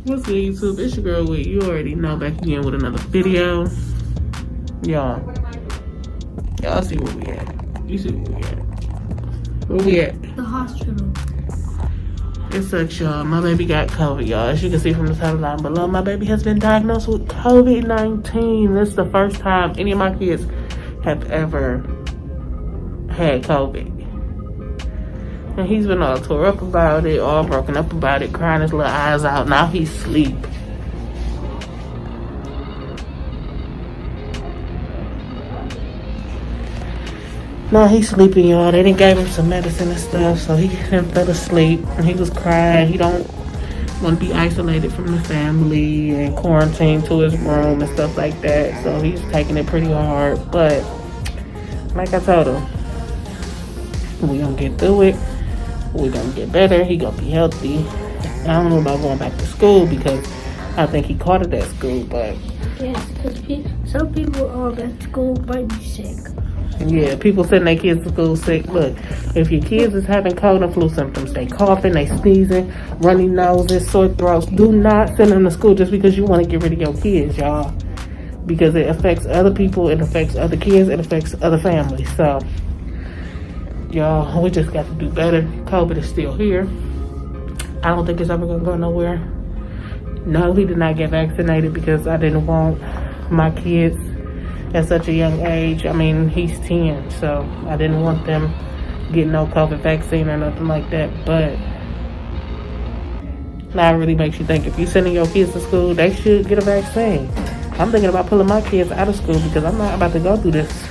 What's good, YouTube? It's your girl WHIT. You already know, back again with another video. Y'all see where we at. You see where we at. Where we at? The hospital. It sucks, y'all. My baby got COVID, y'all. As you can see from the timeline below, my baby has been diagnosed with COVID-19. This is the first time any of my kids have ever had COVID. And he's been all tore up about it, all broken up about it, crying his little eyes out. Now he's asleep. Now he's sleeping, y'all. They done gave him some medicine and stuff, so he fell asleep. And he was crying. He don't want to be isolated from the family and quarantined to his room and stuff like that. So he's taking it pretty hard. But like I told him, we gonna get through it. We're gonna get better. He gonna be healthy. I don't know about going back to school because I think he caught it at school, but yes, because some people at school might be sick. Yeah, people sending their kids to school sick. Look, if your kids is having cold and flu symptoms, they coughing, they sneezing, runny noses, sore throats, do not send them to school just because you want to get rid of your kids, y'all. Because it affects other people, it affects other kids, it affects other families. So y'all, we just got to do better. COVID is still here. I don't think it's ever gonna go nowhere. No, he did not get vaccinated because I didn't want my kids at such a young age. I mean, he's 10, so I didn't want them getting no COVID vaccine or nothing like that. But now it really makes you think, if you're sending your kids to school, they should get a vaccine. I'm thinking about pulling my kids out of school because I'm not about to go through this.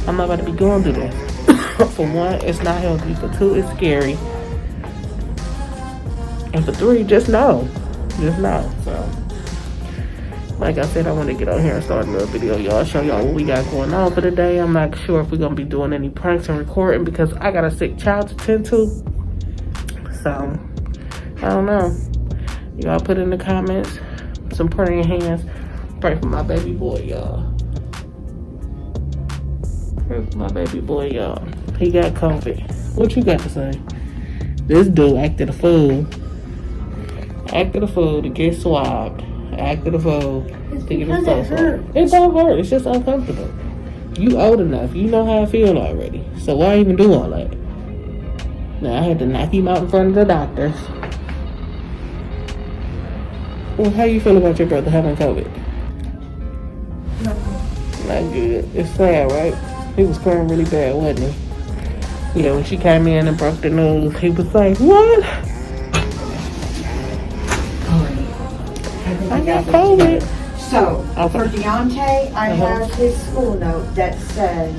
I'm not about to be going through this. For one, it's not healthy. For two, it's scary. And for three, just no. Just no. So, like I said, I want to get on here and start a little video, y'all. Show y'all what we got going on for the day. I'm not sure if we're going to be doing any pranks and recording because I got a sick child to tend to. So, I don't know. Y'all put in the comments some praying hands. Pray for my baby boy, y'all. Pray for my baby boy, y'all. He got COVID. What you got to say? This dude acted a fool. Acted a fool to get swabbed. Acted a fool to get his stuff hurt. It don't hurt. It's just uncomfortable. You old enough. You know how I feel already. So why even do all that? Now I had to knock him out in front of the doctors. Well, how you feel about your brother having COVID? Not good. It's sad, right? He was crying really bad, wasn't he? Yeah, when she came in and broke the news, he was like, what? I got COVID. So, for Deontay, I have his school note that says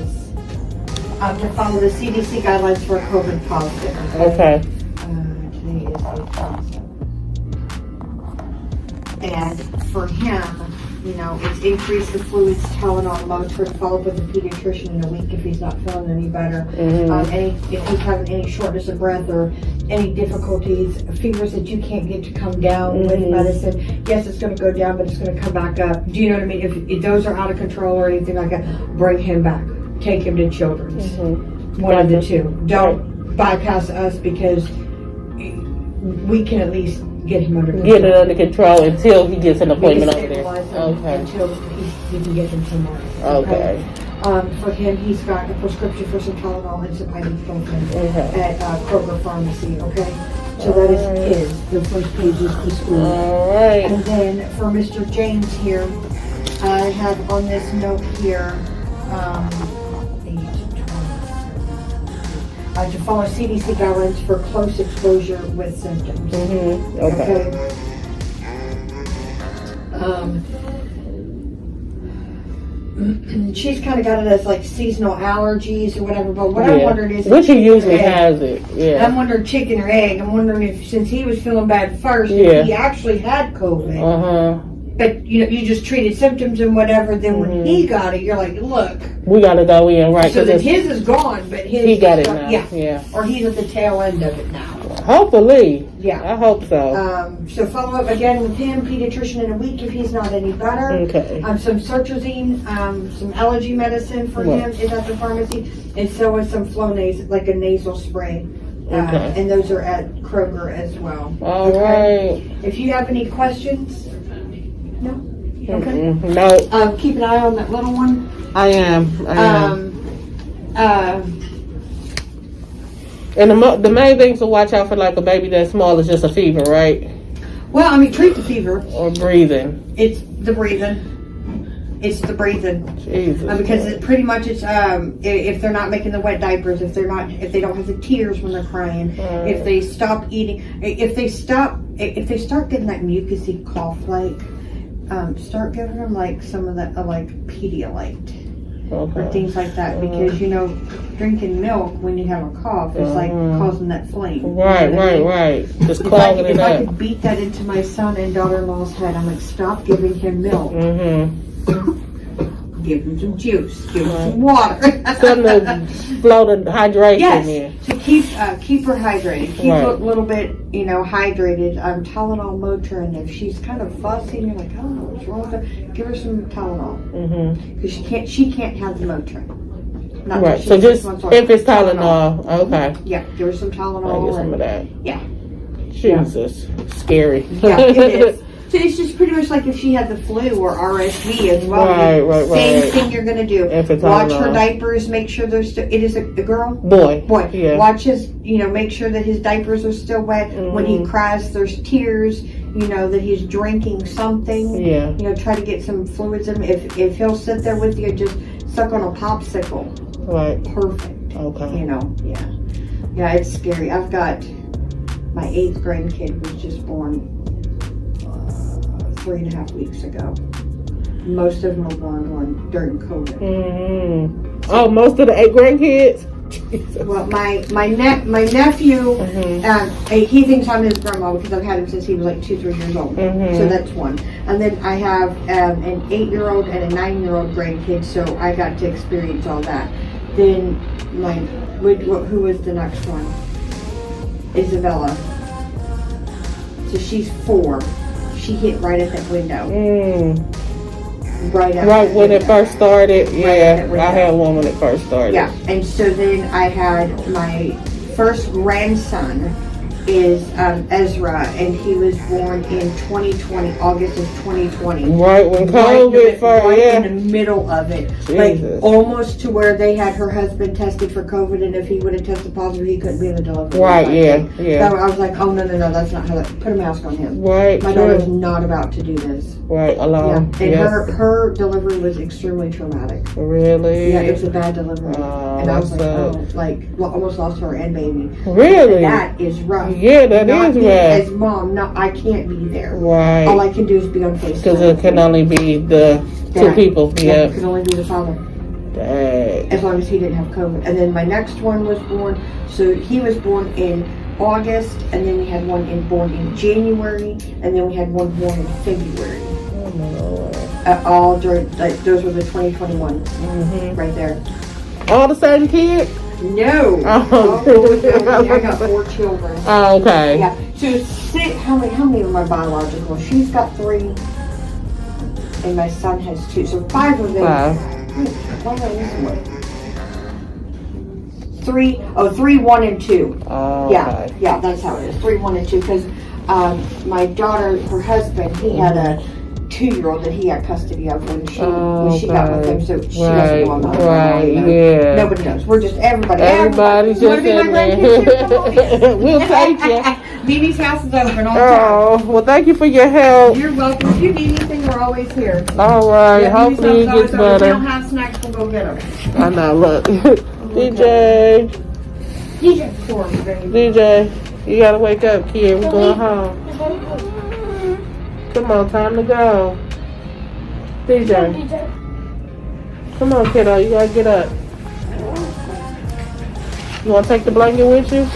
to follow the CDC guidelines for COVID positive. Okay. Today is the 27th. And for him, you know, it's increase the fluids, Tylenol, Motrin, follow up with a pediatrician in a week if he's not feeling any better. If he's having any shortness of breath or any difficulties, fevers that you can't get to come down with medicine, yes, it's going to go down, but it's going to come back up. Do you know what I mean? If those are out of control or anything like that, bring him back. Take him to Children's. One of the two. Don't bypass us because we can at least get him under control. Get it under control until he gets an appointment over there. Okay. Until he can get him somewhere. Okay. For him, he's got a prescription for some Tylenol and some ibuprofen at Kroger Pharmacy. Okay. So that is his. The first page is the school. All right. And then for Mr. James here, I have on this note here, to follow CDC guidelines for close exposure with symptoms. Okay. She's kind of got it as like seasonal allergies or whatever, but what I'm wondering is... Which he usually has it, I'm wondering chicken or egg. I'm wondering if, since he was feeling bad first, if he actually had COVID. But, you know, you just treated symptoms and whatever, then when he got it, you're like, look. We got to go in, right? So that his is gone, but his... He got it now, yeah. Or he's at the tail end of it now. Hopefully. Yeah. I hope so. So follow up again with him, pediatrician in a week if he's not any better. Okay. Some Sertrazine, some allergy medicine for him is at the pharmacy. And so is some Flonase, like a nasal spray. Okay. And those are at Kroger as well. All right. If you have any questions, no? Okay. No, Keep an eye on that little one. I am. And the main thing to watch out for, like a baby that's small, is just a fever, right? Well, I mean, treat the fever. Or breathing. It's the breathing. It's the breathing. Jesus. Because it pretty much it's if they're not making the wet diapers, if they don't have the tears when they're crying, if they stop eating, if they start getting that mucusy cough, like start giving them like some of that like Pedialyte. Okay. Or things like that, because drinking milk when you have a cough is like causing that flame. Right. Just clogging it If up. I could beat that into my son and daughter-in-law's head, I'm like, stop giving him milk. Give him some juice. Give him some water. Something to slow the hydration in. Yes, to keep her hydrated. Keep her a little bit, hydrated. Tylenol, Motrin. If she's kind of fussy and you're like, oh, what's wrong with her? Give her some Tylenol. Because she can't have the Motrin. Not Right. So just if it's Tylenol, okay. Yeah, give her some Tylenol. I'll get some of that. Yeah. Jesus, scary. Yeah, it is. So it's just pretty much like if she had the flu or RSV as well. Right. Same thing you're gonna do. Watch her diapers. Make sure they're still. It is a girl. Boy. Yeah. Watch his. Make sure that his diapers are still wet. When he cries, there's tears. That he's drinking something. Yeah. Try to get some fluids in him. If he'll sit there with you, just suck on a popsicle. Right. Perfect. Okay. Yeah. Yeah, it's scary. I've got my 8th grandkid was just born 3.5 weeks ago. Most of them were born during COVID. Oh, most of the 8 grandkids? Jesus. Well, my nephew, he thinks I'm his grandma because I've had him since he was like 2-3 years old. So that's one. And then I have an 8-year-old and a 9-year-old grandkid, so I got to experience all that. Then who was the next one? Isabella. So she's 4. She hit right at that window. Right when it first started. Yeah, I had one when it first started. Yeah, and so then I had my first grandson is Ezra, and he was born in 2020, August of 2020. Right when COVID right in the middle of it. Jesus. Like almost to where they had her husband tested for COVID, and if he would have tested positive, he couldn't be in the delivery. Right, yeah. So I was like, oh, no, that's not how that, put a mask on him. Right. My daughter's not about to do this. Right, alone. Yeah. And her delivery was extremely traumatic. Really? Yeah, it was a bad delivery. And I was like, almost lost her and baby. Really? And that is rough. Yeah, that not is me rough. as mom, I can't be there. Right. All I can do is be on FaceTime. Because it can only be the 2 people. Yeah. It can only be the father. Dang. As long as he didn't have COVID. And then my next one was born, so he was born in August, and then we had one born in January, and then we had one born in February. Oh my Lord. All during, those were the 2021 right there. All the same kid? No. Oh. I got 4 children. Oh, okay. Yeah. So how many are my biological? She's got 3, and my son has 2. So 5 of them. 5. Why am I missing one? 3, 1, and 2. Oh, Yeah, that's how it is. 3, 1, and 2. Because my daughter, her husband, he had a 2-year-old that he had custody of when she got with him, so she doesn't know about yeah. Nobody knows. We're just everybody's just in there. We'll take you. Mimi's house is open all the time. Oh, well, thank you for your help. You're welcome. If you need anything, we're always here. All right. Yeah, hopefully it gets If we don't better. have snacks, we'll go get them. I know. Look, DJ, you gotta wake up, kid. We're going home. Come on, time to go. DJ. Come on, kiddo. You gotta get up. You wanna take the blanket with you?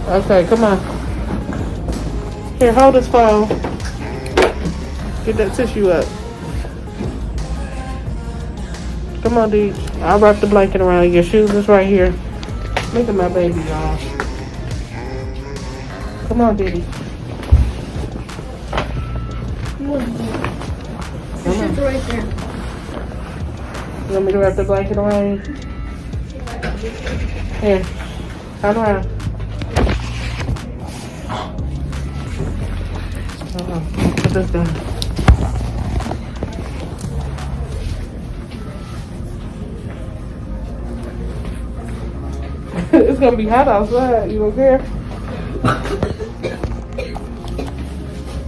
Okay, come on. Here, hold this phone. Get that tissue up. Come on, DJ. I'll wrap the blanket around your shoes. Is right here. Look at my baby, y'all. Come on, Diddy. It's right there. You want me to wrap the blanket around you? Here. Turn around. Put this down. It's gonna be hot outside. You don't care?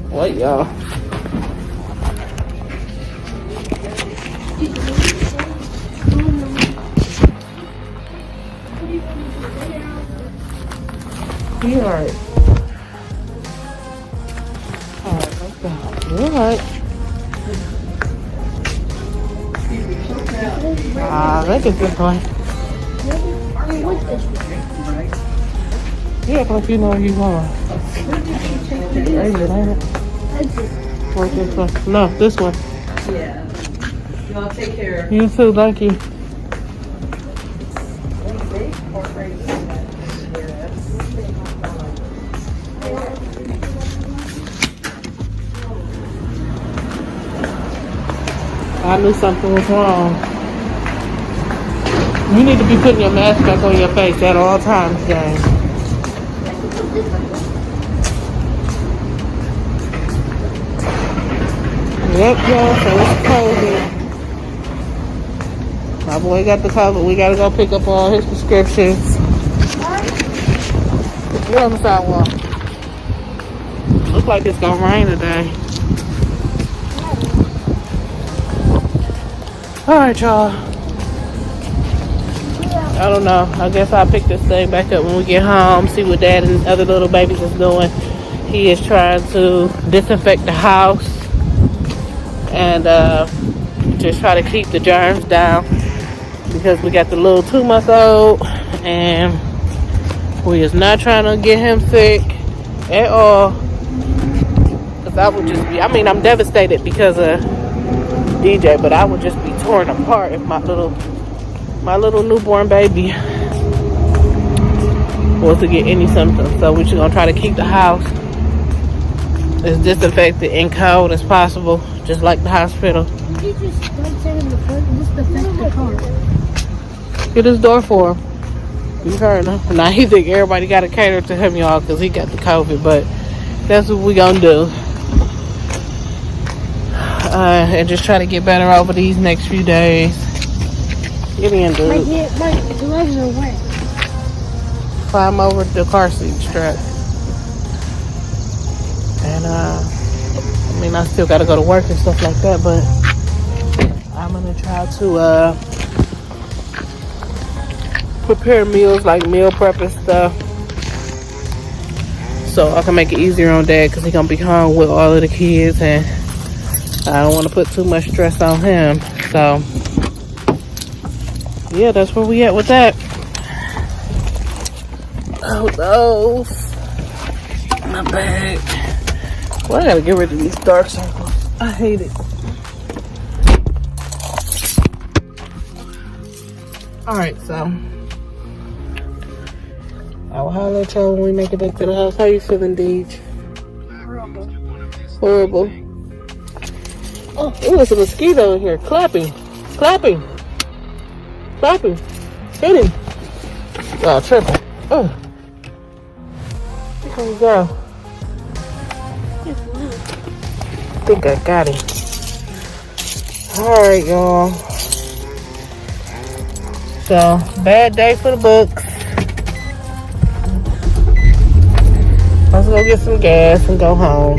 What, y'all? You alright? Alright, let's go. You alright? Look at this one. You act like you know where you going. Exit, ain't it? Where's this one? No, this one. Yeah. Y'all take care. You too, thank you. I knew something was wrong. You need to be putting your mask back on your face at all times, James. Yep, y'all, so it's COVID. My boy got the COVID. We gotta go pick up all his prescriptions. We're on the sidewalk. Looks like it's gonna rain today. Alright, y'all. I don't know. I guess I'll pick this thing back up when we get home, see what Dad and other little babies is doing. He is trying to disinfect the house and just try to keep the germs down because we got the little 2-month-old and we is not trying to get him sick at all. Because I would just be, I mean, I'm devastated because of DJ, but I would just be torn apart if my little newborn baby was to get any symptoms. So we're just gonna try to keep the house as disinfected and cold as possible, just like the hospital. You just like saying the front, disinfect the car. Get his door for him. You heard him. Now he think everybody got to cater to him, y'all, because he got the COVID, but that's what we gonna do. And just try to get better over these next few days. Get in, dude. My gloves are wet. Climb over the car seat strap. And I mean, I still gotta go to work and stuff like that, but I'm gonna try to prepare meals, like meal prep and stuff, so I can make it easier on Dad, because he's gonna be home with all of the kids and I don't want to put too much stress on him. So yeah, that's where we at with that. Oh, those. My bag. Well, I gotta get rid of these dark circles. I hate it. Alright, so I will holler at y'all when we make it back to the house. How you feeling, Deej? Horrible. Oh, there's a mosquito in here. Clapping. Hit him. Oh, tripping. Oh. There we go. I think I got him. Alright, y'all. So, bad day for the books. Let's go get some gas and go home.